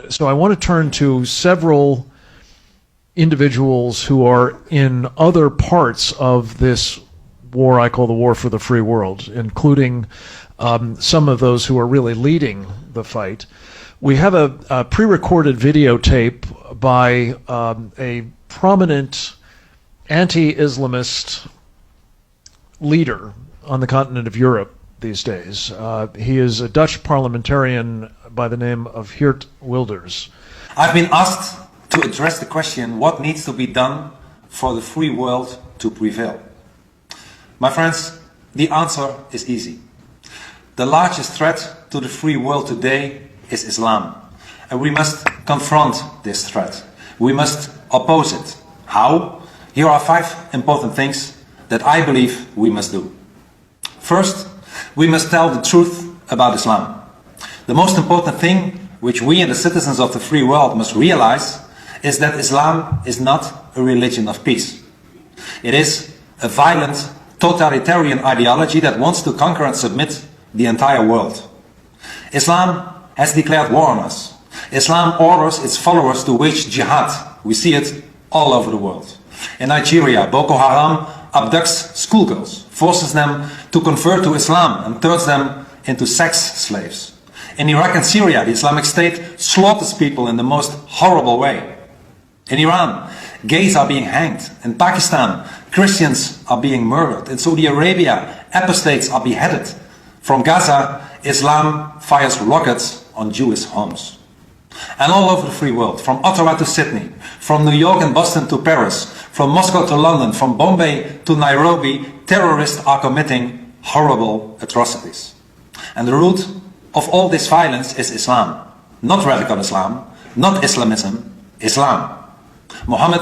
So I want to turn to several individuals who are in other parts of this war I call the war for the free world, including some of those who are really leading the fight. We have a pre-recorded videotape by a prominent anti-Islamist leader on the continent of Europe these days. He is a Dutch parliamentarian by the name of Geert Wilders. I've been asked to address the question, what needs to be done for the free world to prevail? My friends, the answer is easy. The largest threat to the free world today is Islam. And we must confront this threat. We must oppose it. How? Here are 5 important things that I believe we must do. First, we must tell the truth about Islam. The most important thing which we and the citizens of the free world must realize is that Islam is not a religion of peace. It is a violent, totalitarian ideology that wants to conquer and submit the entire world. Islam has declared war on us. Islam orders its followers to wage jihad. We see it all over the world. In Nigeria, Boko Haram abducts schoolgirls, forces them to convert to Islam and turns them into sex slaves. In Iraq and Syria, the Islamic State slaughters people in the most horrible way. In Iran, gays are being hanged. In Pakistan, Christians are being murdered. In Saudi Arabia, apostates are beheaded. From Gaza, Islam fires rockets on Jewish homes. And all over the free world, from Ottawa to Sydney, from New York and Boston to Paris, from Moscow to London, from Bombay to Nairobi, terrorists are committing horrible atrocities. And the root of all this violence is Islam. Not radical Islam, not Islamism, Islam. Muhammad,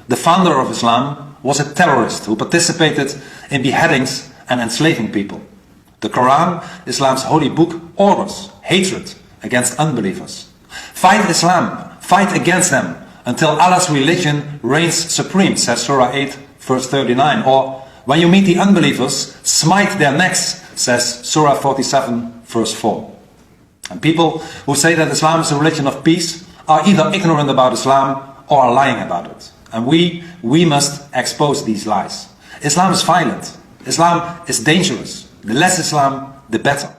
the founder of Islam, was a terrorist who participated in beheadings and enslaving people. The Quran, Islam's holy book, orders hatred against unbelievers. Fight Islam, fight against them, until Allah's religion reigns supreme, says Surah 8, verse 39. Or, when you meet the unbelievers, smite their necks, says Surah 47, verse 4. And people who say that Islam is a religion of peace are either ignorant about Islam or are lying about it. And we must expose these lies. Islam is violent. Islam is dangerous. The less Islam, the better.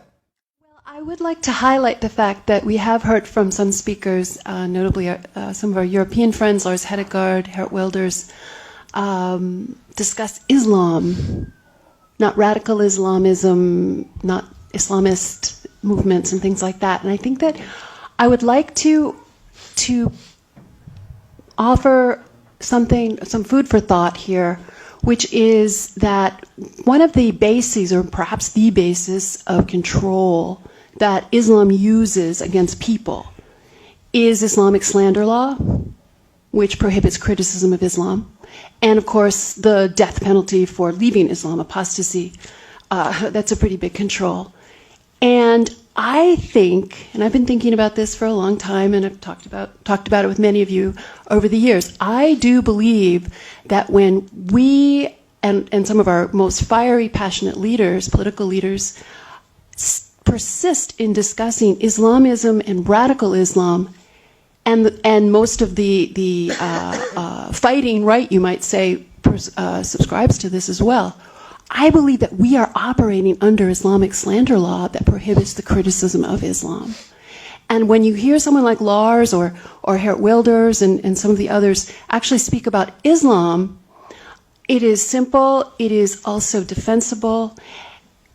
I would like to highlight the fact that we have heard from some speakers, notably some of our European friends, Lars Hedegaard, Geert Wilders, discuss Islam, not radical Islamism, not Islamist movements and things like that. And I think that I would like to offer some food for thought here, which is that one of the bases, or perhaps the basis of control that Islam uses against people is Islamic slander law, which prohibits criticism of Islam, and of course the death penalty for leaving Islam, apostasy. That's a pretty big control. And I think, and I've been thinking about this for a long time, and I've talked about it with many of you over the years, I do believe that when we and some of our most fiery, passionate leaders, political leaders, persist in discussing Islamism and radical Islam, and most of the fighting right, you might say, subscribes to this as well. I believe that we are operating under Islamic slander law that prohibits the criticism of Islam. And when you hear someone like Lars or Geert Wilders and some of the others actually speak about Islam, it is simple, it is also defensible.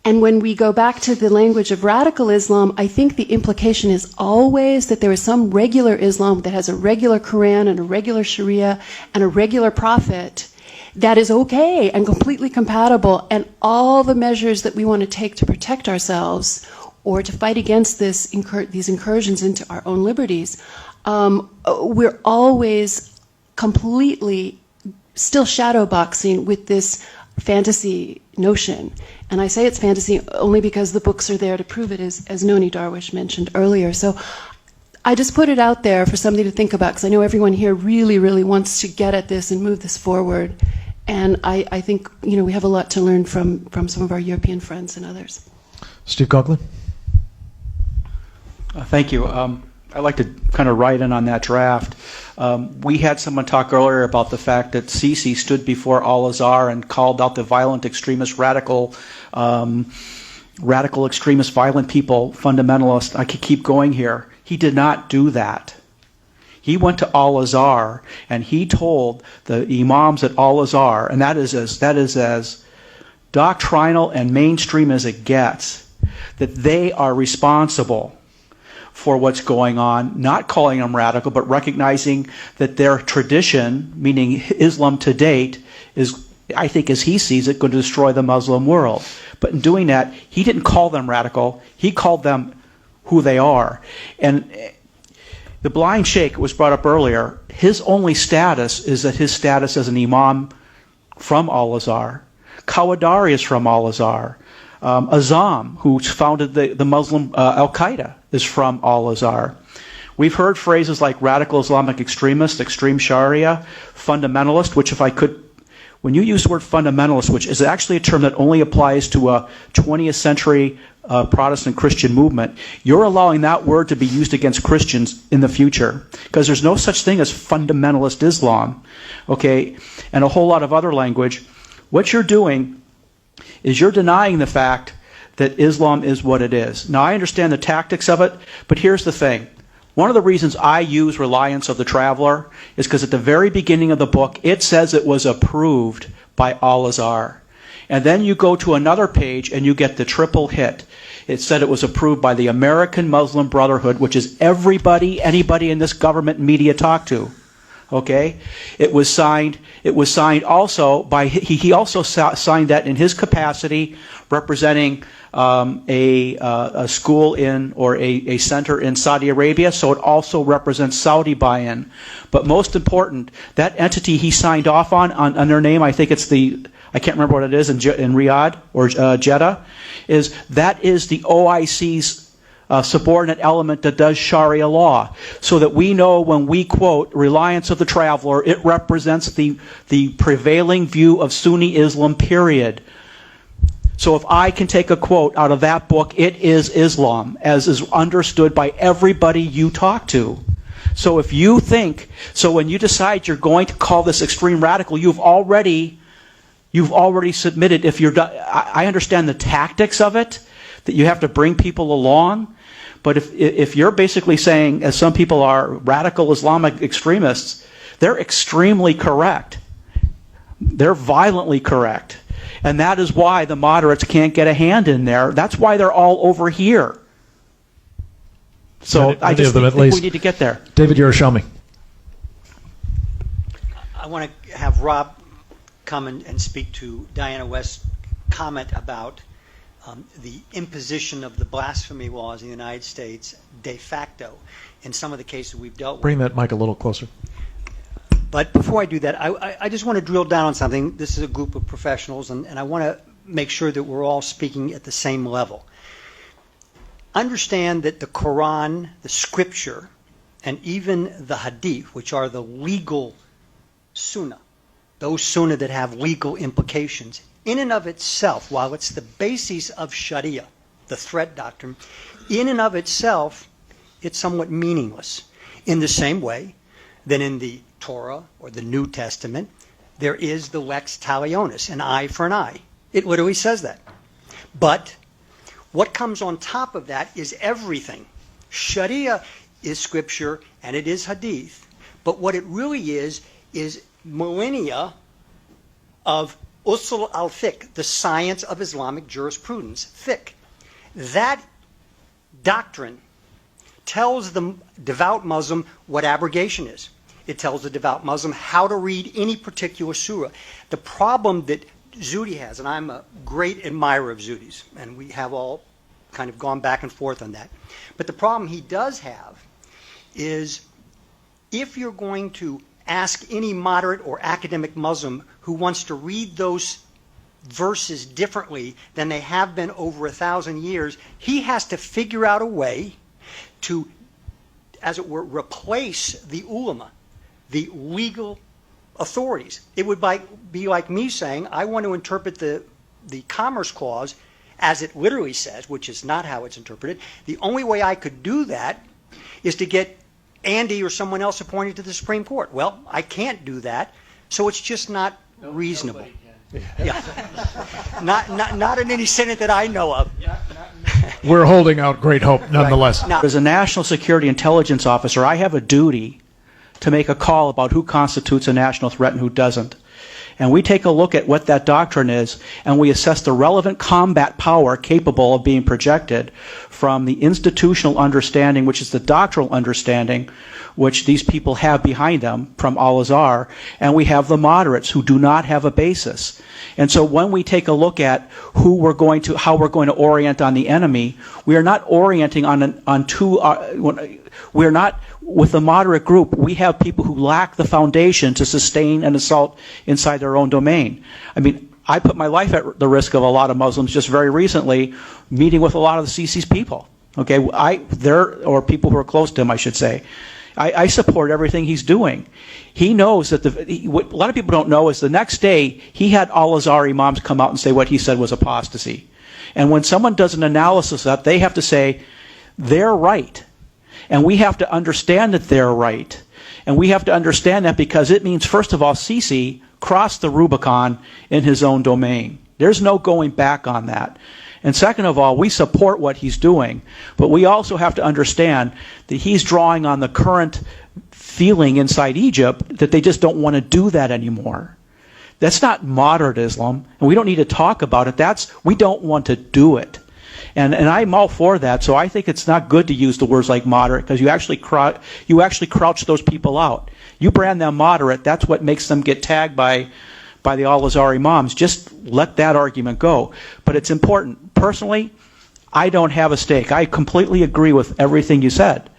And when we go back to the language of radical Islam, I think the implication is always that there is some regular Islam that has a regular Quran and a regular Sharia and a regular prophet that is okay and completely compatible, and all the measures that we want to take to protect ourselves or to fight against these incursions into our own liberties, we're always completely still shadowboxing with this fantasy notion. And I say it's fantasy only because the books are there to prove it, as Noni Darwish mentioned earlier. So I just put it out there for somebody to think about, because I know everyone here really, really wants to get at this and move this forward. And I think, you know, we have a lot to learn from some of our European friends and others. Steve Coughlin. Thank you. I'd like to kind of write in on that draft. We had someone talk earlier about the fact that Sisi stood before Al-Azhar and called out the violent extremist, radical extremist, violent people, fundamentalists. I could keep going here. He did not do that. He went to Al-Azhar and he told the imams at Al-Azhar, and that is as doctrinal and mainstream as it gets, that they are responsible for what's going on, not calling them radical, but recognizing that their tradition, meaning Islam to date, is, I think as he sees it, going to destroy the Muslim world. But in doing that, he didn't call them radical. He called them who they are. And the blind sheikh was brought up earlier. His only status is that his status as an imam from Al-Azhar. Qawadari is from Al-Azhar. Azam, who founded the Muslim Al-Qaeda, is from Al-Azhar. We've heard phrases like radical Islamic extremist, extreme Sharia, fundamentalist, which if I could, when you use the word fundamentalist, which is actually a term that only applies to a 20th century Protestant Christian movement, you're allowing that word to be used against Christians in the future, because there's no such thing as fundamentalist Islam, okay, and a whole lot of other language. What you're doing is you're denying the fact that Islam is what it is. Now, I understand the tactics of it, but here's the thing. One of the reasons I use Reliance of the Traveler is because at the very beginning of the book, it says it was approved by Al-Azhar. And then you go to another page and you get the triple hit. It said it was approved by the American Muslim Brotherhood, which is everybody, anybody in this government and media talk to. Okay? It was signed also by, he also signed that in his capacity representing a school in, or a center in Saudi Arabia, so it also represents Saudi buy-in. But most important, that entity he signed off on their name, I think it's I can't remember what it is in Riyadh or Jeddah, that is the OIC's subordinate element that does Sharia law, so that we know when we quote Reliance of the Traveler, it represents the prevailing view of Sunni Islam, period. So if I can take a quote out of that book, it is Islam, as is understood by everybody you talk to. So if you think, when you decide you're going to call this extreme radical, you've already submitted. I understand the tactics of it, that you have to bring people along, but if you're basically saying, as some people are, radical Islamic extremists, they're extremely correct. They're violently correct. And that is why the moderates can't get a hand in there. That's why they're all over here. So I just think we need to get there. David Yerushalmi. I want to have Rob come and speak to Diana West's comment about the imposition of the blasphemy laws in the United States de facto in some of the cases we've dealt with. Bring that mic a little closer. But before I do that, I just want to drill down on something. This is a group of professionals, and I want to make sure that we're all speaking at the same level. Understand that the Quran, the scripture, and even the hadith, which are the legal sunnah, those sunnah that have legal implications, in and of itself, while it's the basis of Sharia, the threat doctrine, in and of itself, it's somewhat meaningless. In the same way that in the Torah or the New Testament, there is the lex talionis, an eye for an eye. It literally says that. But what comes on top of that is everything. Sharia is scripture and it is hadith. But what it really is millennia of usul al-fiqh, the science of Islamic jurisprudence, fiqh. That doctrine tells the devout Muslim what abrogation is. It tells the devout Muslim how to read any particular surah. The problem that Zuhdi has, and I'm a great admirer of Zuhdi's, and we have all kind of gone back and forth on that, but the problem he does have is if you're going to ask any moderate or academic Muslim who wants to read those verses differently than they have been over 1,000 years, he has to figure out a way to, as it were, replace the ulama, the legal authorities. It would be like me saying, I want to interpret the Commerce Clause as it literally says, which is not how it's interpreted. The only way I could do that is to get Andy or someone else appointed to the Supreme Court. Well, I can't do that, so it's just not reasonable. Yeah. Not in any Senate that I know of. We're holding out great hope nonetheless. Right. Now, As a National Security Intelligence Officer, I have a duty to make a call about who constitutes a national threat and who doesn't. And we take a look at what that doctrine is, and we assess the relevant combat power capable of being projected from the institutional understanding, which is the doctrinal understanding, which these people have behind them from Al-Azhar, and we have the moderates who do not have a basis. And so when we take a look at how we're going to orient on the enemy, we are not orienting we're not with the moderate group. We have people who lack the foundation to sustain an assault inside their own domain. I mean, I put my life at the risk of a lot of Muslims just very recently, meeting with a lot of the Sisi's people. Okay, or people who are close to him, I should say. I support everything he's doing. He knows that what a lot of people don't know is the next day he had Al-Azhar imams come out and say what he said was apostasy. And when someone does an analysis of that, they have to say they're right. And we have to understand that they're right. And we have to understand that because it means, first of all, Sisi crossed the Rubicon in his own domain. There's no going back on that. And second of all, we support what he's doing, but we also have to understand that he's drawing on the current feeling inside Egypt that they just don't want to do that anymore. That's not moderate Islam, and we don't need to talk about it. We don't want to do it. And I'm all for that, so I think it's not good to use the words like moderate, because you actually crouch those people out. You brand them moderate, that's what makes them get tagged by the Al-Azhar imams. Just let that argument go. But it's important. Personally, I don't have a stake. I completely agree with everything you said.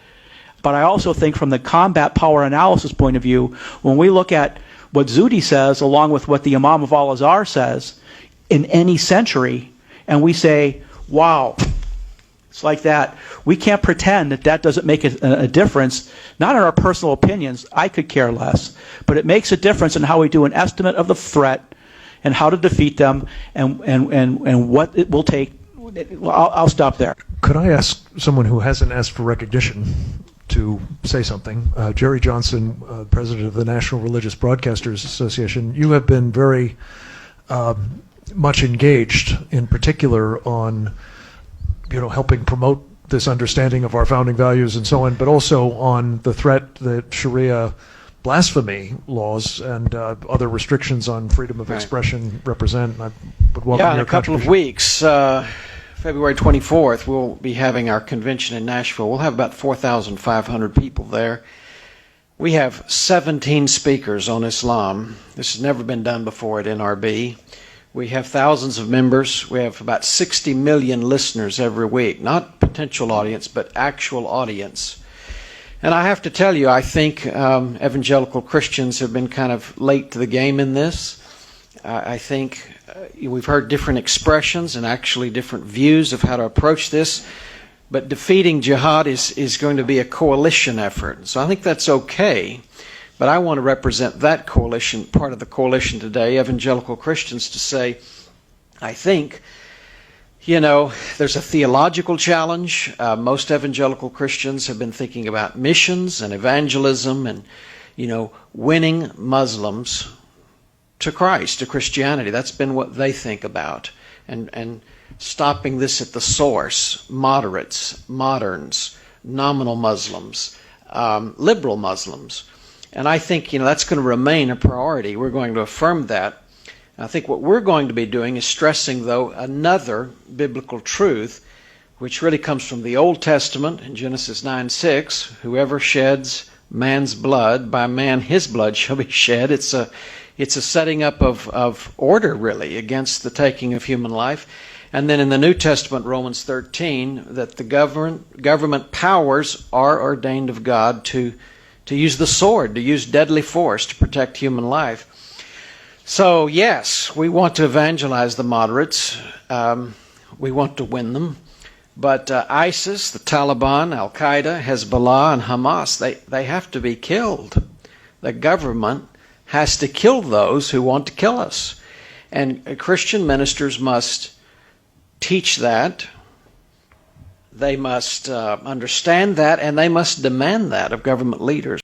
But I also think from the combat power analysis point of view, when we look at what Zudi says along with what the Imam of Al-Azhar says in any century, and we say, wow, it's like that. We can't pretend that doesn't make a difference, not in our personal opinions. I could care less. But it makes a difference in how we do an estimate of the threat and how to defeat them and what it will take. I'll stop there. Could I ask someone who hasn't asked for recognition to say something? Jerry Johnson, president of the National Religious Broadcasters Association, you have been very much engaged, in particular on helping promote this understanding of our founding values and so on, but also on the threat that Sharia blasphemy laws and other restrictions on freedom of expression represent. I would welcome in your a couple of weeks, February 24th, we'll be having our convention in Nashville. We'll have about 4,500 people there. We have 17 speakers on Islam. This has never been done before at NRB. We have thousands of members. We have about 60 million listeners every week. Not potential audience, but actual audience. And I have to tell you, I think evangelical Christians have been kind of late to the game in this. I think we've heard different expressions and actually different views of how to approach this. But defeating jihad is going to be a coalition effort. So I think that's okay. But I want to represent that coalition, part of the coalition today, evangelical Christians, to say, I think, there's a theological challenge. Most evangelical Christians have been thinking about missions and evangelism and, winning Muslims to Christ, to Christianity. That's been what they think about. And stopping this at the source, moderates, moderns, nominal Muslims, liberal Muslims. And I think, that's going to remain a priority. We're going to affirm that. I think what we're going to be doing is stressing, though, another biblical truth, which really comes from the Old Testament in Genesis 9:6. Whoever sheds man's blood, by man his blood shall be shed. It's a setting up of order, really, against the taking of human life. And then in the New Testament, Romans 13, that the government powers are ordained of God to use the sword, to use deadly force to protect human life. So, yes, we want to evangelize the moderates. We want to win them. But ISIS, the Taliban, Al-Qaeda, Hezbollah, and Hamas, they have to be killed. The government has to kill those who want to kill us. And Christian ministers must teach that. They must understand that, and they must demand that of government leaders.